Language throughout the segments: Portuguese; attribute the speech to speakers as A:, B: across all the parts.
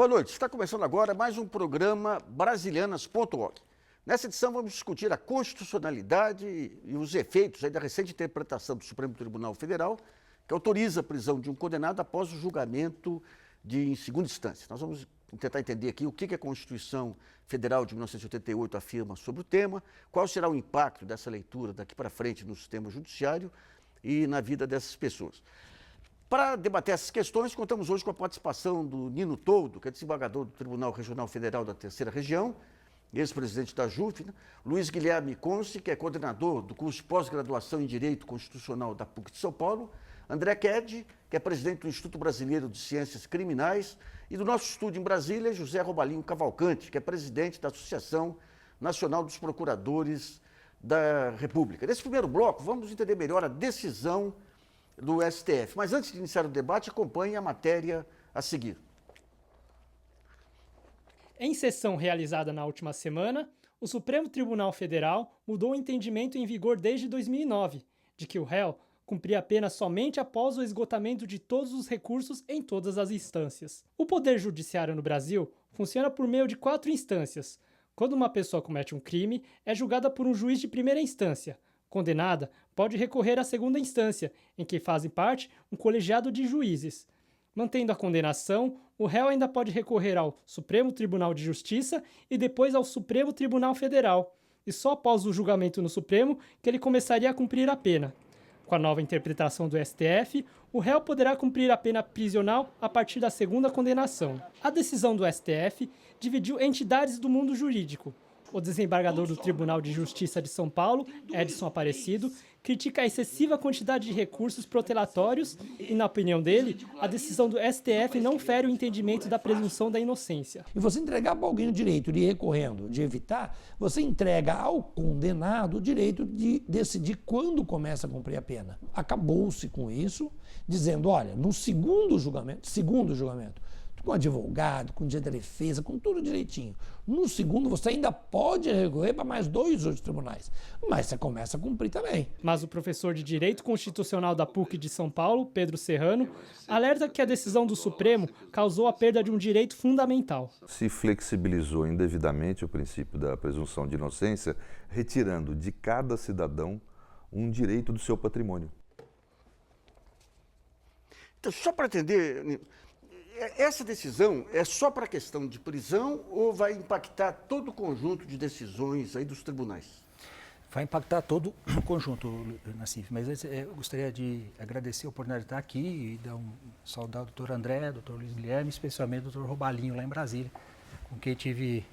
A: Boa noite. Está começando agora mais um programa Brasilianas.org. Nessa edição vamos discutir a constitucionalidade e os efeitos da recente interpretação do Supremo Tribunal Federal, que autoriza a prisão de um condenado após o julgamento em segunda instância. Nós vamos tentar entender aqui o que a Constituição Federal de 1988 afirma sobre o tema, qual será o impacto dessa leitura daqui para frente no sistema judiciário e na vida dessas pessoas. Para debater essas questões, contamos hoje com a participação do Nino Toldo, que é desembargador do Tribunal Regional Federal da Terceira Região, ex-presidente da JUF, Luiz Guilherme Conce, que é coordenador do curso de pós-graduação em Direito Constitucional da PUC de São Paulo, André Ked, que é presidente do Instituto Brasileiro de Ciências Criminais, e do nosso estúdio em Brasília, José Robalinho Cavalcante, que é presidente da Associação Nacional dos Procuradores da República. Nesse primeiro bloco, vamos entender melhor a decisão do STF. Mas antes de iniciar o debate, acompanhe a matéria a seguir.
B: Em sessão realizada na última semana, o Supremo Tribunal Federal mudou o entendimento em vigor desde 2009, de que o réu cumpria a pena somente após o esgotamento de todos os recursos em todas as instâncias. O Poder Judiciário no Brasil funciona por meio de 4 instâncias. Quando uma pessoa comete um crime, é julgada por um juiz de primeira instância. Condenada pode recorrer à segunda instância, em que fazem parte um colegiado de juízes. Mantendo a condenação, o réu ainda pode recorrer ao Supremo Tribunal de Justiça e depois ao Supremo Tribunal Federal, e só após o julgamento no Supremo que ele começaria a cumprir a pena. Com a nova interpretação do STF, o réu poderá cumprir a pena prisional a partir da segunda condenação. A decisão do STF dividiu entidades do mundo jurídico. O desembargador do Tribunal de Justiça de São Paulo, Edson Aparecido, critica a excessiva quantidade de recursos protelatórios e, na opinião dele, a decisão do STF não fere o entendimento da presunção da inocência.
C: E você entregar para alguém o direito de ir recorrendo, de evitar, você entrega ao condenado o direito de decidir quando começa a cumprir a pena. Acabou-se com isso, dizendo, olha, no segundo julgamento, com advogado, com direito da defesa, com tudo direitinho. No segundo, você ainda pode recorrer para mais 2 outros tribunais, mas você começa a cumprir também.
B: Mas o professor de Direito Constitucional da PUC de São Paulo, Pedro Serrano, alerta que a decisão do Supremo causou a perda de um direito fundamental.
D: Se flexibilizou indevidamente o princípio da presunção de inocência, retirando de cada cidadão um direito do seu patrimônio.
A: Então, só para entender, essa decisão é só para a questão de prisão ou vai impactar todo o conjunto de decisões aí dos tribunais?
E: Vai impactar todo o conjunto, Nassif, mas eu gostaria de agradecer a oportunidade de estar aqui e dar saudar o doutor André, doutor Luiz Guilherme, especialmente o doutor Robalinho, lá em Brasília, com quem tive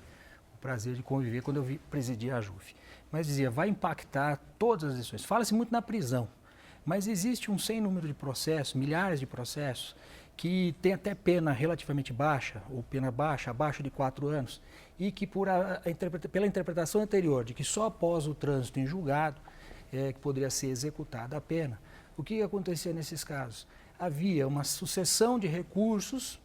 E: o prazer de conviver quando eu presidi a JUF. Mas dizia, vai impactar todas as decisões. Fala-se muito na prisão, mas existe um sem número de processos, milhares de processos, que tem até pena relativamente baixa, ou pena baixa, abaixo de 4 anos, e que pela interpretação anterior, de que só após o trânsito em julgado que poderia ser executada a pena, o que acontecia nesses casos? Havia uma sucessão de recursos,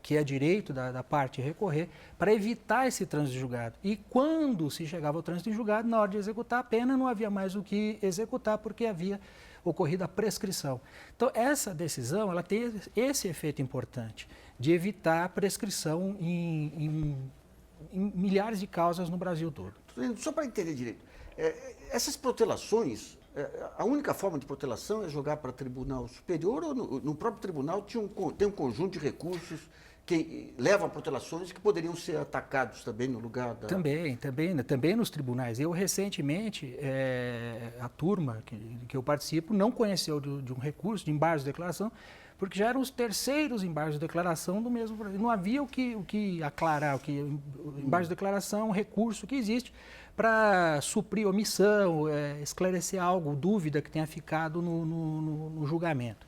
E: que é direito da parte recorrer, para evitar esse trânsito em julgado. E quando se chegava ao trânsito em julgado, na hora de executar a pena, não havia mais o que executar, porque havia ocorrido a prescrição. Então, essa decisão ela tem esse efeito importante, de evitar a prescrição em milhares de causas no Brasil todo.
A: Só para entender direito, essas protelações, a única forma de protelação é jogar para tribunal superior ou no próprio tribunal tem um conjunto de recursos que levam a protelações que poderiam ser atacados também no lugar da...
E: Também nos tribunais. Eu, recentemente, a turma que eu participo não conheceu de um recurso de embargos de declaração, porque já eram os terceiros embargos de declaração do mesmo Brasil. Não havia o que aclarar, o embargo de declaração é um recurso que existe para suprir omissão, esclarecer algo, dúvida que tenha ficado no julgamento.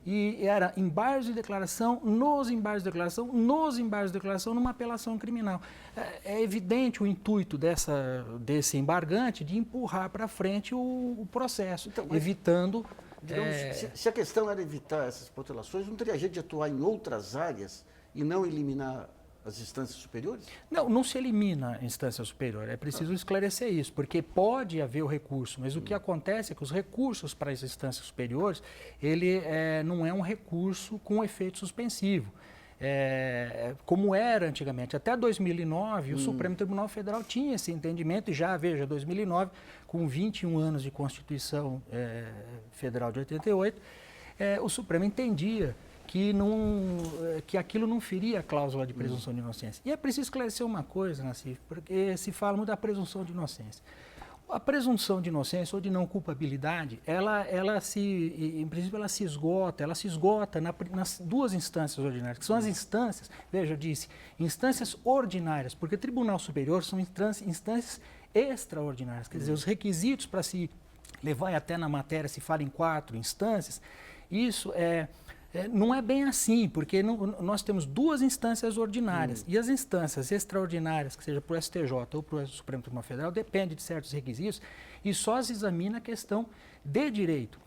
E: E era embargos de declaração, nos embargos de declaração, numa apelação criminal. É evidente o intuito desse embargante de empurrar para frente o processo, então, evitando...
A: Digamos, se a questão era evitar essas protelações, não teria jeito de atuar em outras áreas e não eliminar as instâncias superiores?
E: Não se elimina a instância superior, é preciso esclarecer isso, porque pode haver o recurso, mas o que acontece é que os recursos para as instâncias superiores, ele não é um recurso com efeito suspensivo. como era antigamente. Até 2009, o Supremo Tribunal Federal tinha esse entendimento, e já, veja, 2009, com 21 anos de Constituição Federal de 88, o Supremo entendia que aquilo não feria a cláusula de presunção de inocência. E é preciso esclarecer uma coisa, Nassif, porque se fala muito da presunção de inocência. A presunção de inocência ou de não culpabilidade, em princípio, ela se esgota nas duas instâncias ordinárias, que são as instâncias, veja, eu disse, instâncias ordinárias, porque Tribunal Superior são instâncias extraordinárias, quer dizer, os requisitos para se levar até na matéria, se fala em 4 instâncias, isso não é bem assim, porque nós temos 2 instâncias ordinárias e as instâncias extraordinárias, que seja para o STJ ou para o Supremo Tribunal Federal, depende de certos requisitos e só se examina a questão de direito.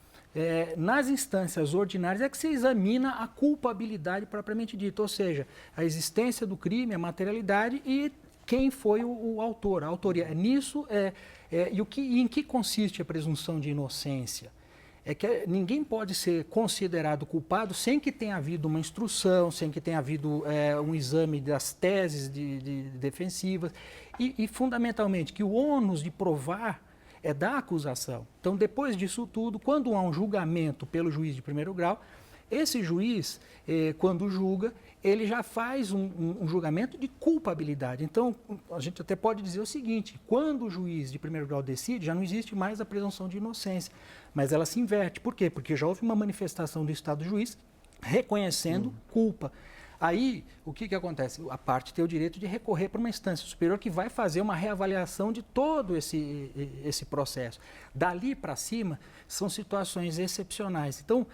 E: Nas instâncias ordinárias é que se examina a culpabilidade propriamente dita, ou seja, a existência do crime, a materialidade e quem foi o autor, a autoria. Nisso, e em que consiste a presunção de inocência? É que ninguém pode ser considerado culpado sem que tenha havido uma instrução, sem que tenha havido um exame das teses defensivas e, fundamentalmente, que o ônus de provar é da acusação. Então, depois disso tudo, quando há um julgamento pelo juiz de primeiro grau, esse juiz, quando julga, ele já faz um julgamento de culpabilidade. Então, a gente até pode dizer o seguinte, quando o juiz de primeiro grau decide, já não existe mais a presunção de inocência, mas ela se inverte. Por quê? Porque já houve uma manifestação do Estado do juiz reconhecendo culpa. Aí, o que acontece? A parte tem o direito de recorrer para uma instância superior que vai fazer uma reavaliação de todo esse processo. Dali para cima, são situações excepcionais. Então,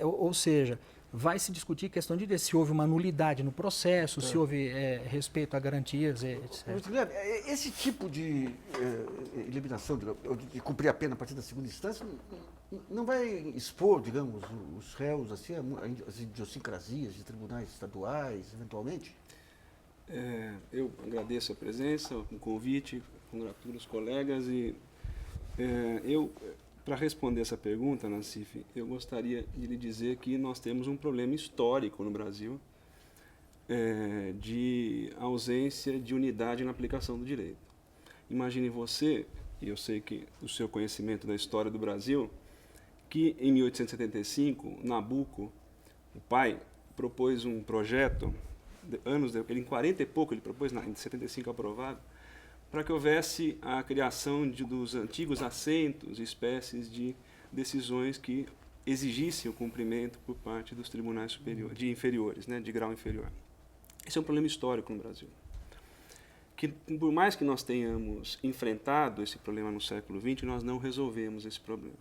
E: ou seja, vai se discutir questão de se houve uma nulidade no processo, se houve respeito a garantias, etc.
A: Esse tipo de eliminação, de cumprir a pena a partir da segunda instância, não vai expor, digamos, os réus assim, as idiosincrasias de tribunais estaduais, eventualmente?
F: Eu agradeço a presença, o convite, congratulo os colegas e para responder essa pergunta, Nassif, eu gostaria de lhe dizer que nós temos um problema histórico no Brasil de ausência de unidade na aplicação do direito. Imagine você, e eu sei que o seu conhecimento da história do Brasil, que em 1875, Nabucco, o pai, propôs um projeto, ele em 40 e pouco, ele propôs, em 75 aprovado, para que houvesse a criação dos antigos assentos, espécies de decisões que exigissem o cumprimento por parte dos tribunais superiores, inferiores, de grau inferior. Esse é um problema histórico no Brasil. Que, por mais que nós tenhamos enfrentado esse problema no século XX, nós não resolvemos esse problema.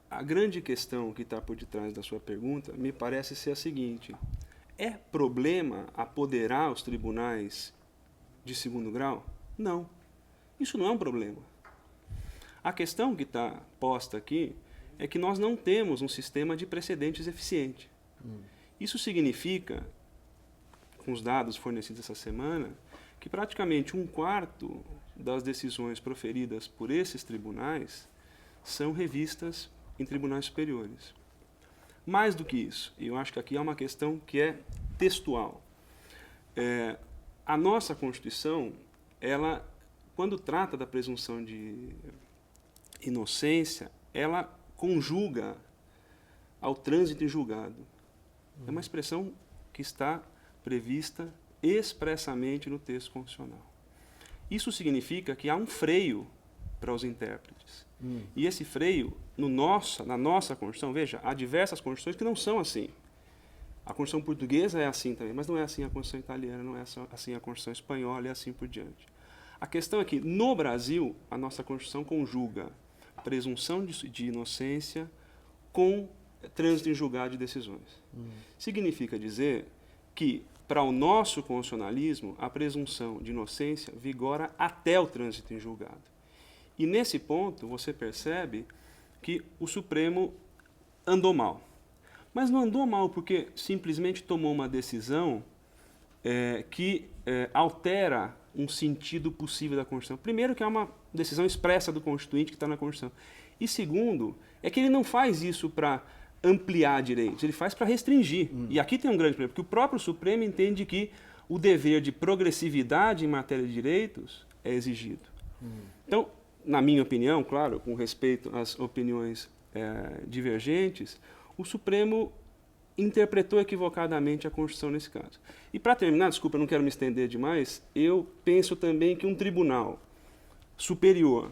F: A grande questão que está por detrás da sua pergunta me parece ser a seguinte: é problema apoderar os tribunais de segundo grau? Não. Isso não é um problema. A questão que está posta aqui é que nós não temos um sistema de precedentes eficiente. Isso significa, com os dados fornecidos essa semana, que praticamente 1/4 das decisões proferidas por esses tribunais são revistas em tribunais superiores. Mais do que isso, eu acho que aqui há uma questão que é textual. A nossa Constituição, ela, quando trata da presunção de inocência, ela conjuga ao trânsito em julgado. É uma expressão que está prevista expressamente no texto constitucional. Isso significa que há um freio para os intérpretes. E esse freio, na nossa Constituição, veja, há diversas Constituições que não são assim. A Constituição portuguesa é assim também, mas não é assim a Constituição italiana, não é assim a Constituição espanhola e assim por diante. A questão é que, no Brasil, a nossa Constituição conjuga presunção de inocência com trânsito em julgado de decisões. Significa dizer que, para o nosso constitucionalismo, a presunção de inocência vigora até o trânsito em julgado. E, nesse ponto, você percebe que o Supremo andou mal. Mas não andou mal porque simplesmente tomou uma decisão que altera um sentido possível da Constituição. Primeiro, que é uma decisão expressa do Constituinte que está na Constituição. E segundo, é que ele não faz isso para ampliar direitos, ele faz para restringir. E aqui tem um grande problema, porque o próprio Supremo entende que o dever de progressividade em matéria de direitos é exigido. Então, na minha opinião, claro, com respeito às opiniões divergentes, o Supremo interpretou equivocadamente a Constituição nesse caso. E para terminar, desculpa, eu não quero me estender demais, eu penso também que um tribunal superior,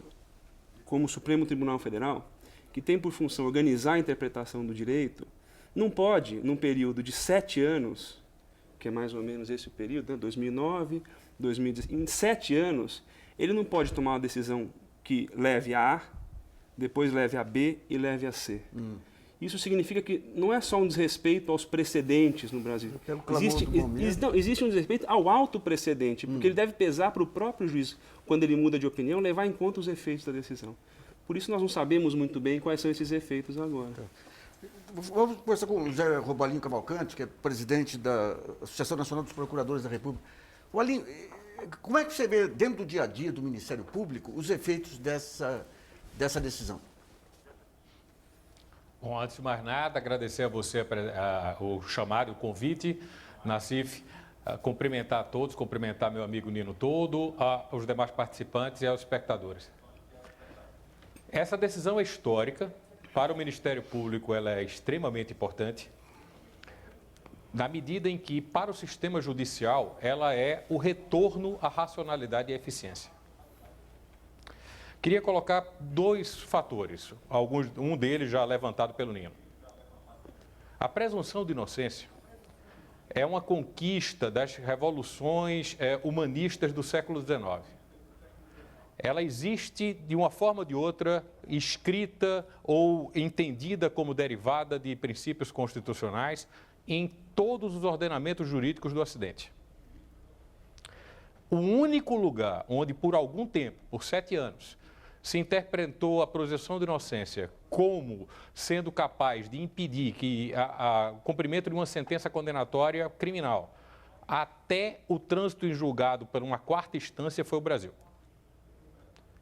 F: como o Supremo Tribunal Federal, que tem por função organizar a interpretação do direito, não pode, num período de 7 anos, que é mais ou menos esse o período, né, 2009, 2010, em 7 anos, ele não pode tomar uma decisão que leve a A, depois leve a B e leve a C. Isso significa que não é só um desrespeito aos precedentes no Brasil. Existe um desrespeito ao alto precedente, porque ele deve pesar para o próprio juiz, quando ele muda de opinião, levar em conta os efeitos da decisão. Por isso nós não sabemos muito bem quais são esses efeitos agora.
A: Vamos conversar com o José Robalinho Cavalcante, que é presidente da Associação Nacional dos Procuradores da República. Robalinho, como é que você vê, dentro do dia a dia do Ministério Público, os efeitos dessa decisão?
G: Bom, antes de mais nada, agradecer a você o chamado, o convite, Nassif, cumprimentar a todos, cumprimentar meu amigo Nino todo, aos demais participantes e aos espectadores. Essa decisão é histórica, para o Ministério Público ela é extremamente importante, na medida em que, para o sistema judicial, ela é o retorno à racionalidade e à eficiência. Queria colocar 2 fatores, um deles já levantado pelo Nino. A presunção de inocência é uma conquista das revoluções humanistas do século XIX. Ela existe de uma forma ou de outra, escrita ou entendida como derivada de princípios constitucionais em todos os ordenamentos jurídicos do Ocidente. O único lugar onde, por algum tempo, por 7 anos, se interpretou a presunção de inocência como sendo capaz de impedir que o cumprimento de uma sentença condenatória criminal até o trânsito em julgado por uma 4ª instância foi o Brasil.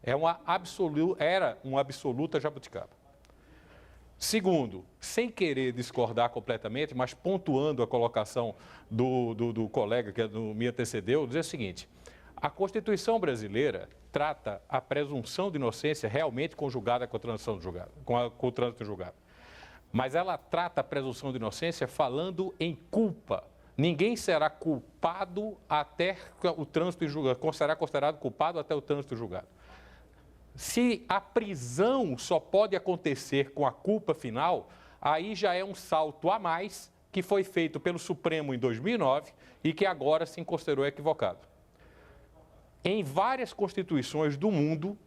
G: Era uma absoluta jabuticaba. Segundo, sem querer discordar completamente, mas pontuando a colocação do colega que me antecedeu, dizer o seguinte: a Constituição brasileira trata a presunção de inocência realmente conjugada com a transição de julgado, com o trânsito julgado. Mas ela trata a presunção de inocência falando em culpa. Ninguém será culpado até o trânsito julgado, será considerado culpado até o trânsito julgado. Se a prisão só pode acontecer com a culpa final, aí já é um salto a mais que foi feito pelo Supremo em 2009 e que agora se considerou equivocado. Em várias constituições do mundo,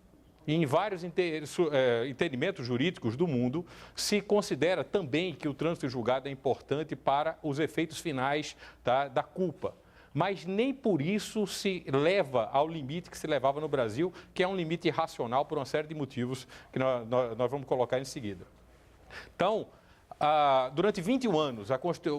G: e em vários entendimentos jurídicos do mundo, se considera também que o trânsito julgado é importante para os efeitos finais da culpa. Mas nem por isso se leva ao limite que se levava no Brasil, que é um limite irracional por uma série de motivos que nós vamos colocar em seguida. Então, durante 21 anos,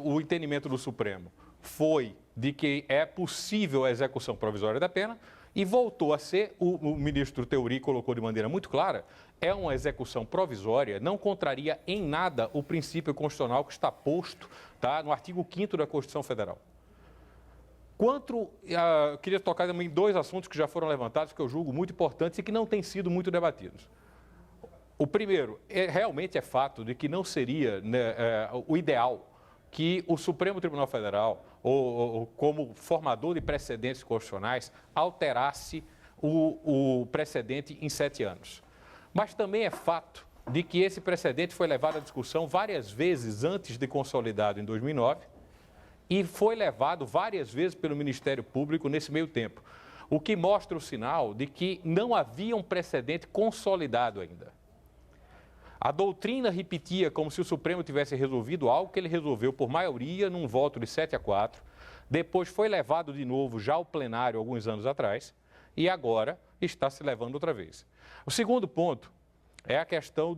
G: o entendimento do Supremo foi de que é possível a execução provisória da pena e voltou a ser, o ministro Theory colocou de maneira muito clara, é uma execução provisória, não contraria em nada o princípio constitucional que está posto no artigo 5º da Constituição Federal. Queria tocar também em 2 assuntos que já foram levantados, que eu julgo muito importantes e que não têm sido muito debatidos. O primeiro, realmente é fato de que não seria o ideal que o Supremo Tribunal Federal, como formador de precedentes constitucionais, alterasse o precedente em 7 anos. Mas também é fato de que esse precedente foi levado à discussão várias vezes antes de consolidado em 2009, e foi levado várias vezes pelo Ministério Público nesse meio tempo, o que mostra o sinal de que não havia um precedente consolidado ainda. A doutrina repetia como se o Supremo tivesse resolvido algo que ele resolveu por maioria num voto de 7-4, depois foi levado de novo já ao plenário alguns anos atrás e agora está se levando outra vez. O segundo ponto é a questão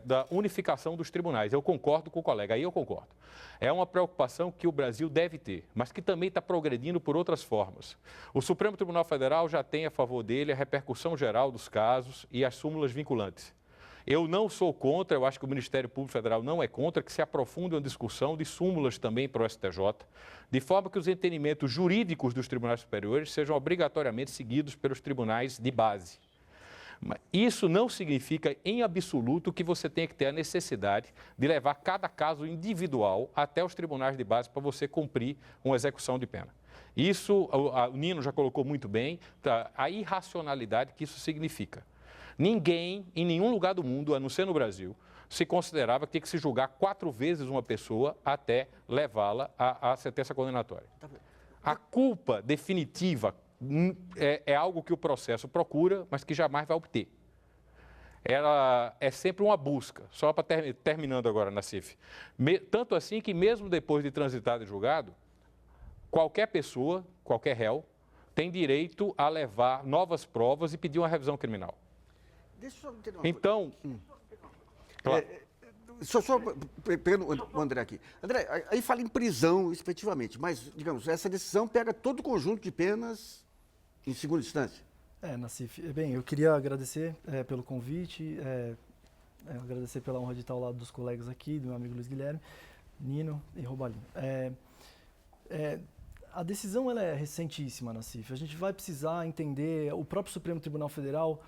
G: da unificação dos tribunais. Eu concordo com o colega, aí eu concordo. É uma preocupação que o Brasil deve ter, mas que também está progredindo por outras formas. O Supremo Tribunal Federal já tem a favor dele a repercussão geral dos casos e as súmulas vinculantes. Eu não sou contra, eu acho que o Ministério Público Federal não é contra, que se aprofunde uma discussão de súmulas também para o STJ, de forma que os entendimentos jurídicos dos tribunais superiores sejam obrigatoriamente seguidos pelos tribunais de base. Isso não significa, em absoluto, que você tenha que ter a necessidade de levar cada caso individual até os tribunais de base para você cumprir uma execução de pena. Isso, o Nino já colocou muito bem, a irracionalidade que isso significa. Ninguém, em nenhum lugar do mundo, a não ser no Brasil, se considerava que tinha que se julgar 4 vezes uma pessoa até levá-la à sentença condenatória. A culpa definitiva é algo que o processo procura, mas que jamais vai obter. Ela é sempre uma busca, só para terminando agora, Nassif. Tanto assim que mesmo depois de transitado e julgado, qualquer pessoa, qualquer réu, tem direito a levar novas provas e pedir uma revisão criminal.
A: Deixa eu só entender uma coisa.
G: Então, claro.
A: Só pegando o André aqui. André, aí fala em prisão, efetivamente, mas, digamos, essa decisão pega todo o conjunto de penas em segunda instância.
H: Nassif, bem, eu queria agradecer pelo convite, agradecer pela honra de estar ao lado dos colegas aqui, do meu amigo Luiz Guilherme, Nino e Robalinho. A decisão ela é recentíssima, Nassif. A gente vai precisar entender, o próprio Supremo Tribunal Federal,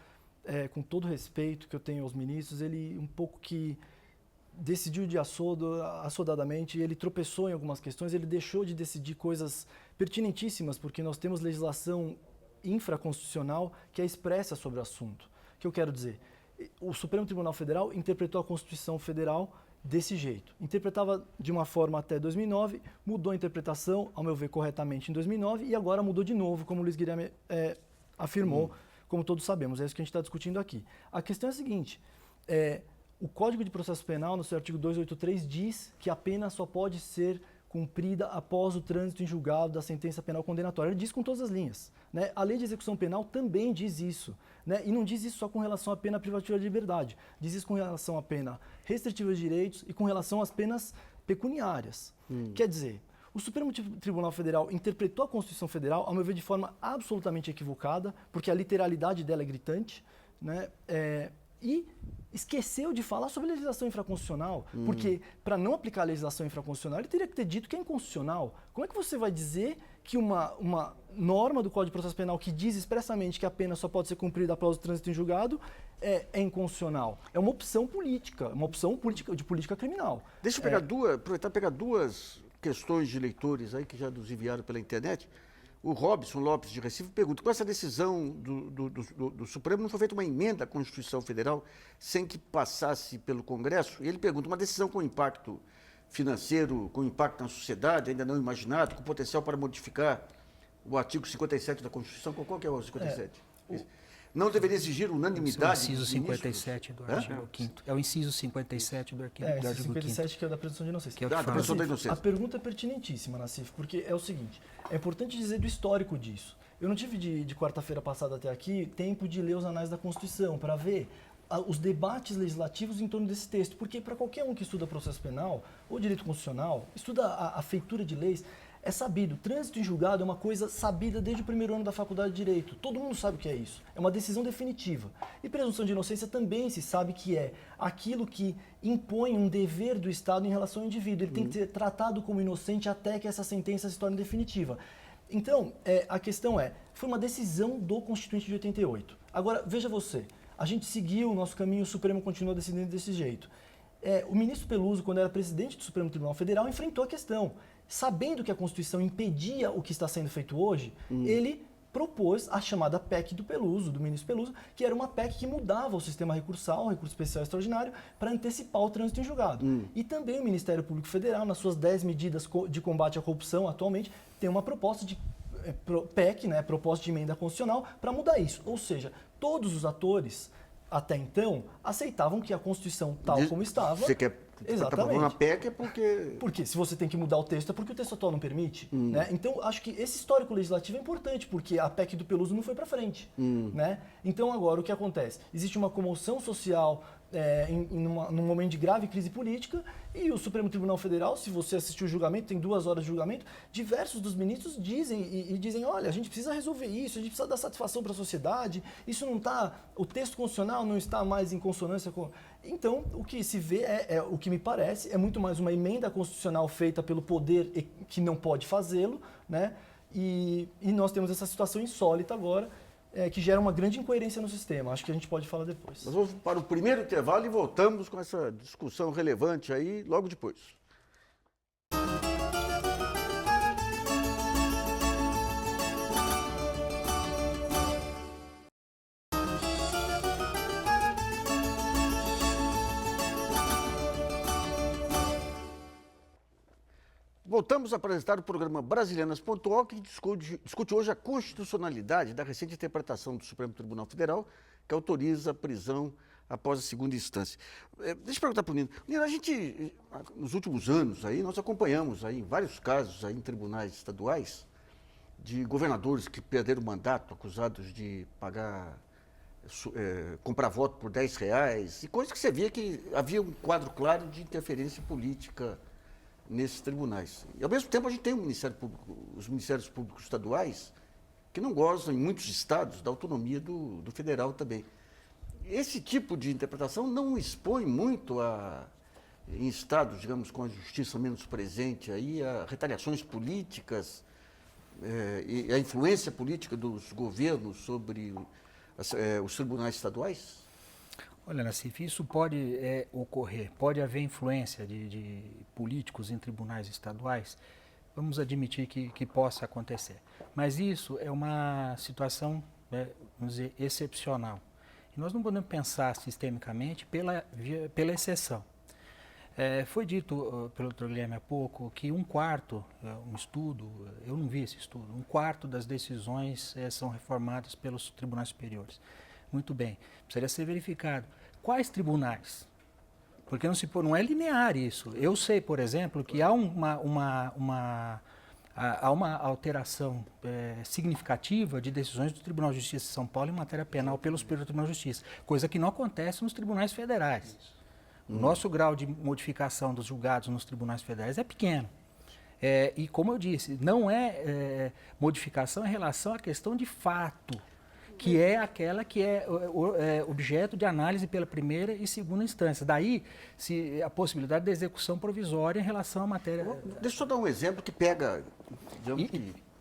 H: com todo o respeito que eu tenho aos ministros, ele um pouco que decidiu de assodadamente, ele tropeçou em algumas questões, ele deixou de decidir coisas pertinentíssimas, porque nós temos legislação infraconstitucional que é expressa sobre o assunto. O que eu quero dizer? O Supremo Tribunal Federal interpretou a Constituição Federal desse jeito. Interpretava de uma forma até 2009, mudou a interpretação, ao meu ver, corretamente em 2009, e agora mudou de novo, como o Luiz Guilherme afirmou, como todos sabemos. É isso que a gente está discutindo aqui. A questão é a seguinte, o Código de Processo Penal, no seu artigo 283, diz que a pena só pode ser cumprida após o trânsito em julgado da sentença penal condenatória. Ele diz com todas as linhas. Né? A Lei de Execução Penal também diz isso. Né? E não diz isso só com relação à pena privativa de liberdade. Diz isso com relação à pena restritiva de direitos e com relação às penas pecuniárias. Quer dizer, o Supremo Tribunal Federal interpretou a Constituição Federal, ao meu ver, de forma absolutamente equivocada, porque a literalidade dela é gritante, né? E esqueceu de falar sobre legislação infraconstitucional, porque para não aplicar a legislação infraconstitucional, ele teria que ter dito que é inconstitucional. Como é que você vai dizer que uma norma do Código de Processo Penal que diz expressamente que a pena só pode ser cumprida após o trânsito em julgado é inconstitucional? É uma opção política, de política criminal.
A: Deixa eu aproveitar e pegar duas questões de leitores aí que já nos enviaram pela internet. O Robson Lopes de Recife pergunta: com essa decisão do Supremo não foi feita uma emenda à Constituição Federal sem que passasse pelo Congresso? E ele pergunta: uma decisão com impacto financeiro, com impacto na sociedade, ainda não imaginado, com potencial para modificar o artigo 57 da Constituição? Qual que é o 57? Não deveria exigir unanimidade?
E: É o inciso 57 do artigo 5º. É o inciso 57 do artigo 5º.
H: 57 que é da presunção de inocência.
A: Da presunção da inocência.
H: A pergunta é pertinentíssima, Nassif, porque é o seguinte, é importante dizer do histórico disso. Eu não tive de quarta-feira passada até aqui tempo de ler os anais da Constituição para ver os debates legislativos em torno desse texto, porque para qualquer um que estuda processo penal ou direito constitucional, estuda a feitura de leis, é sabido, trânsito em julgado é uma coisa sabida desde o primeiro ano da faculdade de Direito. Todo mundo sabe o que é isso. É uma decisão definitiva. E presunção de inocência também se sabe que é aquilo que impõe um dever do Estado em relação ao indivíduo. Ele tem que ser tratado como inocente até que essa sentença se torne definitiva. Então, a questão foi uma decisão do Constituinte de 88. Agora, veja você, a gente seguiu o nosso caminho, o Supremo continuou decidindo desse jeito. O ministro Peluso, quando era presidente do Supremo Tribunal Federal, enfrentou a questão. Sabendo que a Constituição impedia o que está sendo feito hoje, ele propôs a chamada PEC do Peluso, do ministro Peluso, que era uma PEC que mudava o sistema recursal, o recurso especial extraordinário, para antecipar o trânsito em julgado. E também o Ministério Público Federal, nas suas 10 medidas de combate à corrupção atualmente, tem uma proposta de PEC, né, proposta de emenda constitucional, para mudar isso. Ou seja, todos os atores, até então, aceitavam que a Constituição, tal como estava...
A: Você quer...
H: Exatamente.
A: Uma PEC é porque...
H: Porque se você tem que mudar o texto é porque o texto atual não permite. Né? Então, acho que esse histórico legislativo é importante, porque a PEC do Peluso não foi para frente. Né? Então, agora, o que acontece? Existe uma comoção social num momento de grave crise política, e o Supremo Tribunal Federal, se você assistiu o julgamento, tem 2 horas de julgamento, diversos dos ministros dizem, olha, a gente precisa resolver isso, a gente precisa dar satisfação para a sociedade, isso não está, o texto constitucional não está mais em consonância com... Então, o que se vê o que me parece, é muito mais uma emenda constitucional feita pelo poder que não pode fazê-lo, né? E nós temos essa situação insólita agora, que gera uma grande incoerência no sistema. Acho que a gente pode falar depois.
A: Nós vamos para o primeiro intervalo e voltamos com essa discussão relevante aí logo depois. Voltamos a apresentar o programa Brasilianas.org, que discute hoje a constitucionalidade da recente interpretação do Supremo Tribunal Federal, que autoriza a prisão após a segunda instância. Deixa eu perguntar para o Nino. Nino, a gente, nos últimos anos, aí, nós acompanhamos aí, vários casos aí, em tribunais estaduais de governadores que perderam o mandato, acusados de comprar voto por R$10, e coisas que você via que havia um quadro claro de interferência política nesses tribunais. E, ao mesmo tempo, a gente tem os Ministérios Públicos Estaduais que não gozam, em muitos estados, da autonomia do federal também. Esse tipo de interpretação não expõe muito em estados, digamos, com a justiça menos presente, aí, a retaliações políticas e a influência política dos governos sobre os tribunais estaduais?
E: Olha, Nassif, isso pode ocorrer, pode haver influência de políticos em tribunais estaduais, vamos admitir que possa acontecer. Mas isso é uma situação, vamos dizer, excepcional. E nós não podemos pensar sistemicamente pela exceção. Foi dito pelo Dr. Guilherme há pouco que um estudo, eu não vi esse estudo, 1/4 das decisões são reformadas pelos tribunais superiores. Muito bem, precisaria ser verificado. Quais tribunais? Porque não é linear isso. Eu sei, por exemplo, que há uma alteração significativa de decisões do Tribunal de Justiça de São Paulo em matéria penal pelo Superior Tribunal de Justiça, coisa que não acontece nos tribunais federais. O nosso grau de modificação dos julgados nos tribunais federais é pequeno. E, como eu disse, não é modificação em relação à questão de fato, que é aquela que é objeto de análise pela primeira e segunda instância. Daí, a possibilidade de execução provisória em relação à matéria...
A: Deixa eu só dar um exemplo que pega...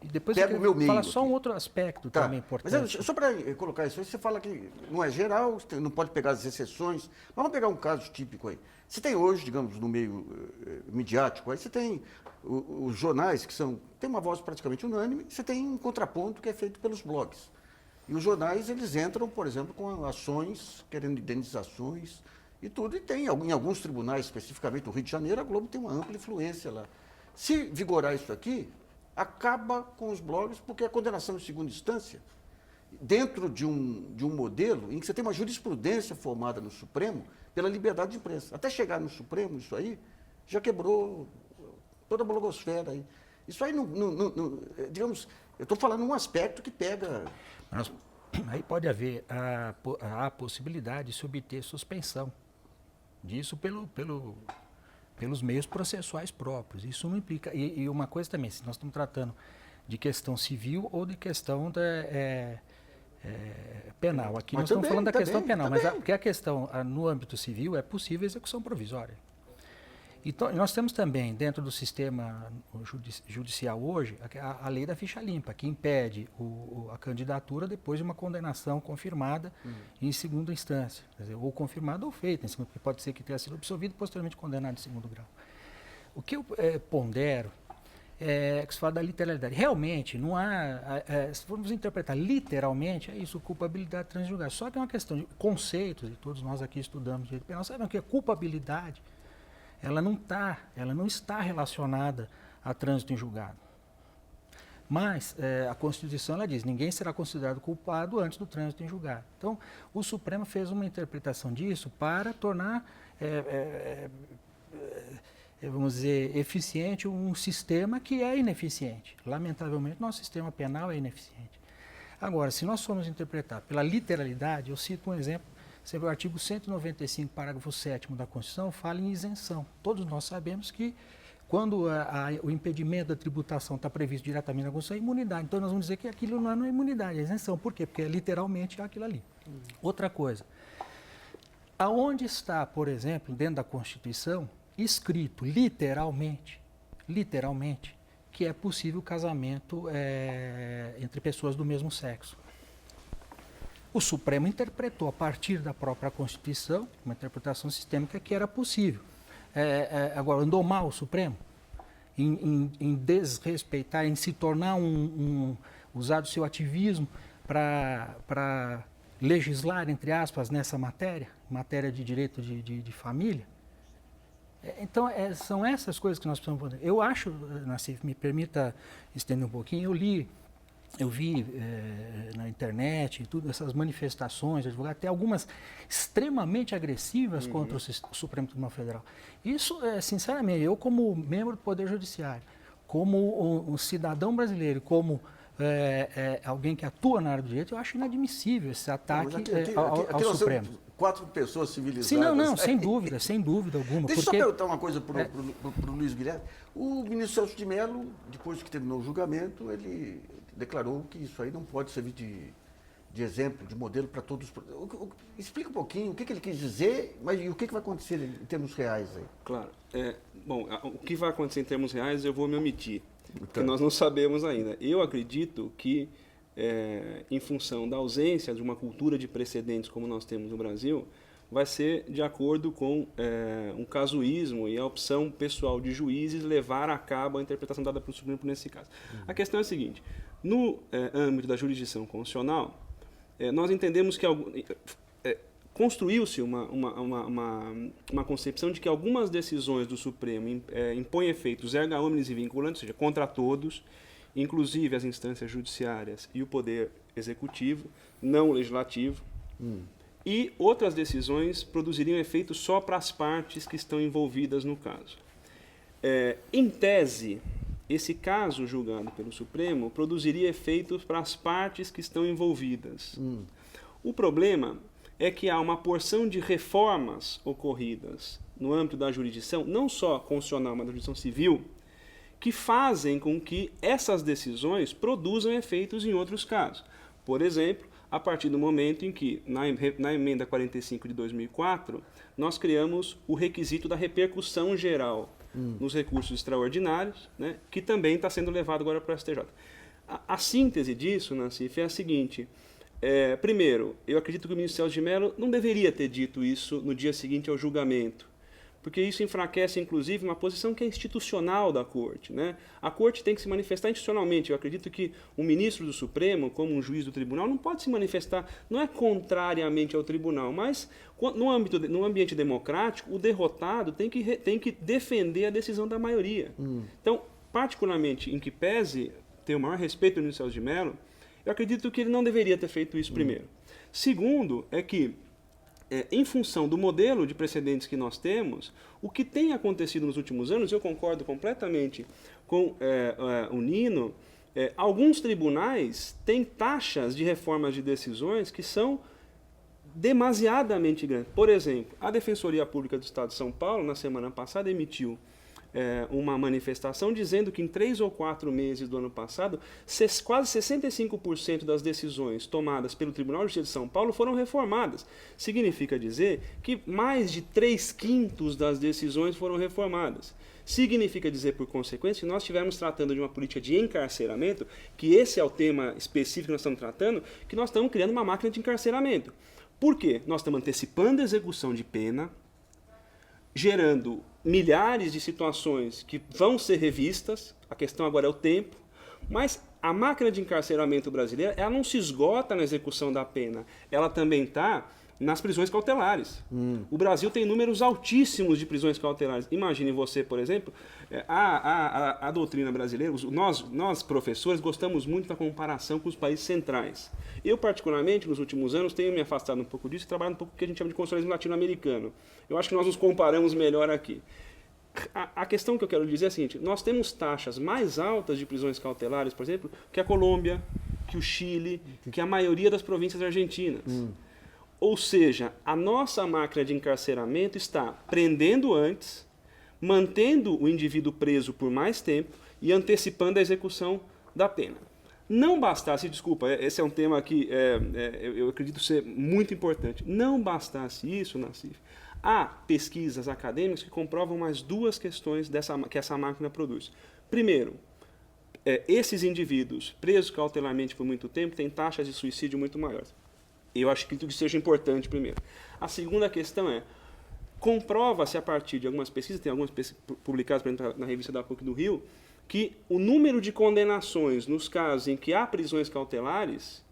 E: E depois
A: pega o meu meio.
E: Fala só um outro aspecto também importante.
A: Mas só para colocar isso aí, você fala que não é geral, não pode pegar as exceções. Mas vamos pegar um caso típico aí. Você tem hoje, digamos, no meio midiático, aí você tem os jornais que tem uma voz praticamente unânime, você tem um contraponto que é feito pelos blogs. E os jornais, eles entram, por exemplo, com ações, querendo indenizações e tudo. E tem, em alguns tribunais, especificamente o Rio de Janeiro, a Globo tem uma ampla influência lá. Se vigorar isso aqui, acaba com os blogs, porque a condenação em segunda instância, dentro de um modelo em que você tem uma jurisprudência formada no Supremo pela liberdade de imprensa. Até chegar no Supremo, isso aí já quebrou toda a blogosfera aí. Isso aí, digamos, eu estou falando um aspecto que pega...
E: Mas aí pode haver a possibilidade de se obter suspensão disso pelos meios processuais próprios. Isso não implica... E uma coisa também, se nós estamos tratando de questão civil ou de questão penal. Aqui nós estamos falando da questão penal, mas porque a questão no âmbito civil é possível execução provisória. Então, nós temos também, dentro do sistema judicial hoje, a lei da ficha limpa, que impede a candidatura depois de uma condenação confirmada em segunda instância. Quer dizer, ou confirmada ou feita, porque pode ser que tenha sido absolvido e posteriormente condenado em segundo grau. O que eu pondero é que se fala da literalidade. Realmente, não há, se formos interpretar literalmente, é isso, culpabilidade transjulgada. Só que é uma questão de conceitos, e todos nós aqui estudamos direito penal, sabem que a culpabilidade ela não está relacionada a trânsito em julgado. Mas a Constituição ela diz, ninguém será considerado culpado antes do trânsito em julgado. Então, o Supremo fez uma interpretação disso para tornar, vamos dizer, eficiente um sistema que é ineficiente. Lamentavelmente, nosso sistema penal é ineficiente. Agora, se nós formos interpretar pela literalidade, eu cito um exemplo Você vê o artigo 195, parágrafo 7º da Constituição, fala em isenção. Todos nós sabemos que quando o impedimento da tributação está previsto diretamente na Constituição, é imunidade. Então, nós vamos dizer que aquilo não é imunidade, é isenção. Por quê? Porque literalmente é aquilo ali. Outra coisa, aonde está, por exemplo, dentro da Constituição, escrito literalmente, que é possível casamento entre pessoas do mesmo sexo. O Supremo interpretou, a partir da própria Constituição, uma interpretação sistêmica, que era possível. Agora, andou mal o Supremo em desrespeitar, em se tornar usar o seu ativismo para legislar, entre aspas, nessa matéria de direito de família. Então, são essas coisas que nós precisamos fazer. Eu acho, Nassif, me permita estender um pouquinho, eu vi na internet, essas manifestações, até algumas extremamente agressivas contra o Supremo Tribunal Federal. Isso, sinceramente, eu como membro do Poder Judiciário, como um cidadão brasileiro, como alguém que atua na área do direito, eu acho inadmissível esse ataque ao Supremo.
A: 4 pessoas civilizadas.
E: Sim, não, sem dúvida alguma.
A: Deixa eu só perguntar uma coisa para o Luiz Guilherme. O ministro Celso de Mello, depois que terminou o julgamento, ele declarou que isso aí não pode servir de exemplo, de modelo para todos. Explica um pouquinho o que ele quis dizer, mas e o que vai acontecer em termos reais aí?
F: Claro. Bom, o que vai acontecer em termos reais eu vou me omitir, porque nós não sabemos ainda. Eu acredito que, em função da ausência de uma cultura de precedentes como nós temos no Brasil, vai ser de acordo com um casuísmo e a opção pessoal de juízes levar a cabo a interpretação dada pelo Supremo nesse caso. A questão é a seguinte: no âmbito da jurisdição constitucional, nós entendemos que construiu-se uma concepção de que algumas decisões do Supremo impõem efeitos erga omnes e vinculantes, ou seja, contra todos, inclusive as instâncias judiciárias e o poder executivo, não o legislativo, e outras decisões produziriam efeitos só para as partes que estão envolvidas no caso. Em tese, esse caso julgado pelo Supremo produziria efeitos para as partes que estão envolvidas. O problema é que há uma porção de reformas ocorridas no âmbito da jurisdição, não só constitucional, mas da jurisdição civil, que fazem com que essas decisões produzam efeitos em outros casos. Por exemplo, a partir do momento em que, na emenda 45 de 2004, nós criamos o requisito da repercussão geral nos recursos extraordinários, né, que também está sendo levado agora para o STJ. A síntese disso, Nassif, é a seguinte. Primeiro, eu acredito que o ministro Celso de Mello não deveria ter dito isso no dia seguinte ao julgamento, porque isso enfraquece, inclusive, uma posição que é institucional da Corte, né? A Corte tem que se manifestar institucionalmente. Eu acredito que um ministro do Supremo, como um juiz do Tribunal, não pode se manifestar, não é contrariamente ao Tribunal, mas no ambiente democrático, o derrotado tem que defender a decisão da maioria. Então, particularmente em que pese ter o maior respeito do ministro Celso de Mello, eu acredito que ele não deveria ter feito isso primeiro. Segundo, é que, em função do modelo de precedentes que nós temos, o que tem acontecido nos últimos anos, eu concordo completamente com o Nino, alguns tribunais têm taxas de reformas de decisões que são demasiadamente grandes. Por exemplo, a Defensoria Pública do Estado de São Paulo, na semana passada, emitiu uma manifestação dizendo que em 3 ou 4 meses do ano passado, quase 65% das decisões tomadas pelo Tribunal de Justiça de São Paulo foram reformadas. Significa dizer que mais de 3/5 das decisões foram reformadas. Significa dizer, por consequência, que nós estivermos tratando de uma política de encarceramento, que esse é o tema específico que nós estamos tratando, que nós estamos criando uma máquina de encarceramento. Por quê? Nós estamos antecipando a execução de pena, gerando milhares de situações que vão ser revistas, a questão agora é o tempo, mas a máquina de encarceramento brasileira, ela não se esgota na execução da pena, ela também está nas prisões cautelares. O Brasil tem números altíssimos de prisões cautelares. Imagine você, por exemplo, a doutrina brasileira, nós professores gostamos muito da comparação com os países centrais. Eu, particularmente, nos últimos anos, tenho me afastado um pouco disso e trabalhado um pouco com o que a gente chama de constitucionalismo latino-americano. Eu acho que nós nos comparamos melhor aqui. A questão que eu quero dizer é a seguinte: nós temos taxas mais altas de prisões cautelares, por exemplo, que a Colômbia, que o Chile, que a maioria das províncias argentinas. Ou seja, a nossa máquina de encarceramento está prendendo antes, mantendo o indivíduo preso por mais tempo e antecipando a execução da pena. Não bastasse, desculpa, esse é um tema que eu acredito ser muito importante, não bastasse isso, Nassif, há pesquisas acadêmicas que comprovam mais duas questões que essa máquina produz. Primeiro, esses indivíduos presos cautelarmente por muito tempo têm taxas de suicídio muito maiores. Eu acho que isso seja importante primeiro. A segunda questão é, comprova-se a partir de algumas pesquisas, tem algumas publicadas por exemplo, na revista da PUC do Rio, que o número de condenações nos casos em que há prisões cautelares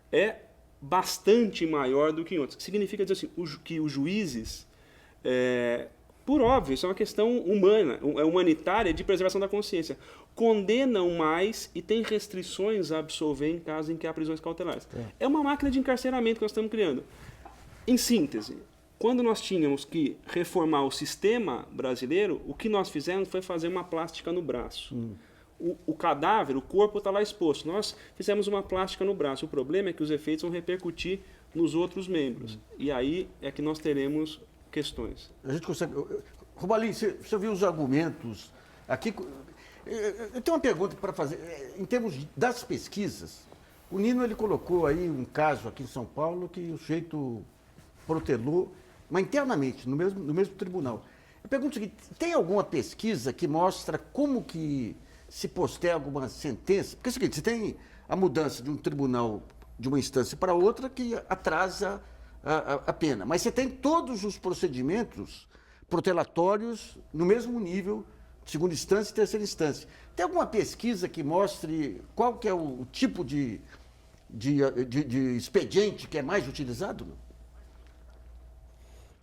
F: é bastante maior do que em outros. Significa dizer assim, que os juízes, por óbvio, isso é uma questão humana, humanitária de preservação da consciência, condenam mais e têm restrições a absolver em casos em que há prisões cautelares. É uma máquina de encarceramento que nós estamos criando. Em síntese, quando nós tínhamos que reformar o sistema brasileiro, o que nós fizemos foi fazer uma plástica no braço. O cadáver, o corpo está lá exposto. Nós fizemos uma plástica no braço. O problema é que os efeitos vão repercutir nos outros membros. E aí é que nós teremos questões.
A: A gente consegue... Robalinho, você viu os argumentos aqui... Eu tenho uma pergunta para fazer. Em termos das pesquisas, o Nino ele colocou aí um caso aqui em São Paulo que o sujeito protelou, mas internamente, no mesmo tribunal. Eu pergunto o seguinte, tem alguma pesquisa que mostra como que se posterga uma sentença? Porque é o seguinte, você tem a mudança de um tribunal, de uma instância para outra, que atrasa a pena. Mas você tem todos os procedimentos protelatórios no mesmo nível, segunda instância e terceira instância. Tem alguma pesquisa que mostre qual que é o tipo de expediente que é mais utilizado?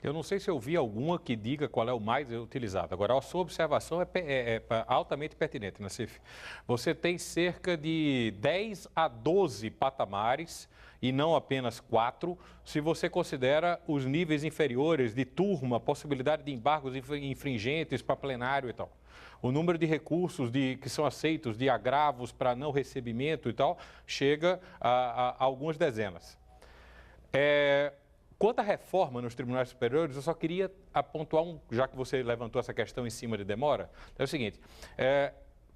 G: Eu não sei se eu vi alguma que diga qual é o mais utilizado. Agora, a sua observação é altamente pertinente, Nassif. Você tem cerca de 10 a 12 patamares, e não apenas 4, se você considera os níveis inferiores de turma, possibilidade de embargos infringentes para plenário e tal. O número de recursos que são aceitos de agravos para não recebimento e tal, chega a algumas dezenas. Quanto à reforma nos tribunais superiores, eu só queria apontar já que você levantou essa questão em cima de demora, é o seguinte,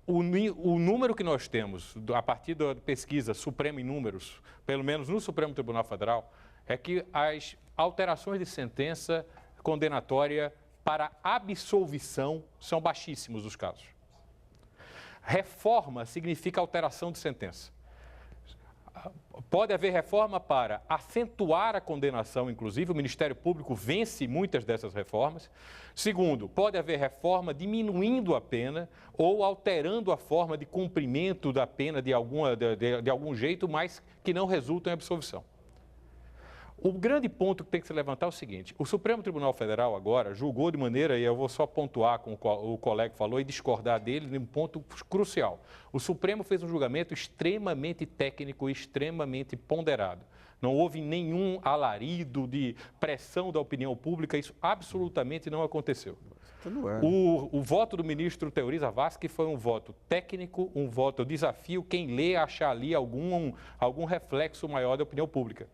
G: o número que nós temos, a partir da pesquisa Suprema em Números, pelo menos no Supremo Tribunal Federal, é que as alterações de sentença condenatória para absolvição são baixíssimos os casos. Reforma significa alteração de sentença. Pode haver reforma para acentuar a condenação, inclusive, o Ministério Público vence muitas dessas reformas. Segundo, pode haver reforma diminuindo a pena ou alterando a forma de cumprimento da pena de algum jeito, mas que não resulta em absolvição. O grande ponto que tem que se levantar é o seguinte, o Supremo Tribunal Federal agora julgou de maneira, e eu vou só pontuar com o colega falou e discordar dele, de um ponto crucial. O Supremo fez um julgamento extremamente técnico e extremamente ponderado. Não houve nenhum alarido de pressão da opinião pública, isso absolutamente não aconteceu. O voto do ministro Teori Zavascki foi um voto técnico, um voto, eu desafio quem lê a achar ali algum reflexo maior da opinião pública.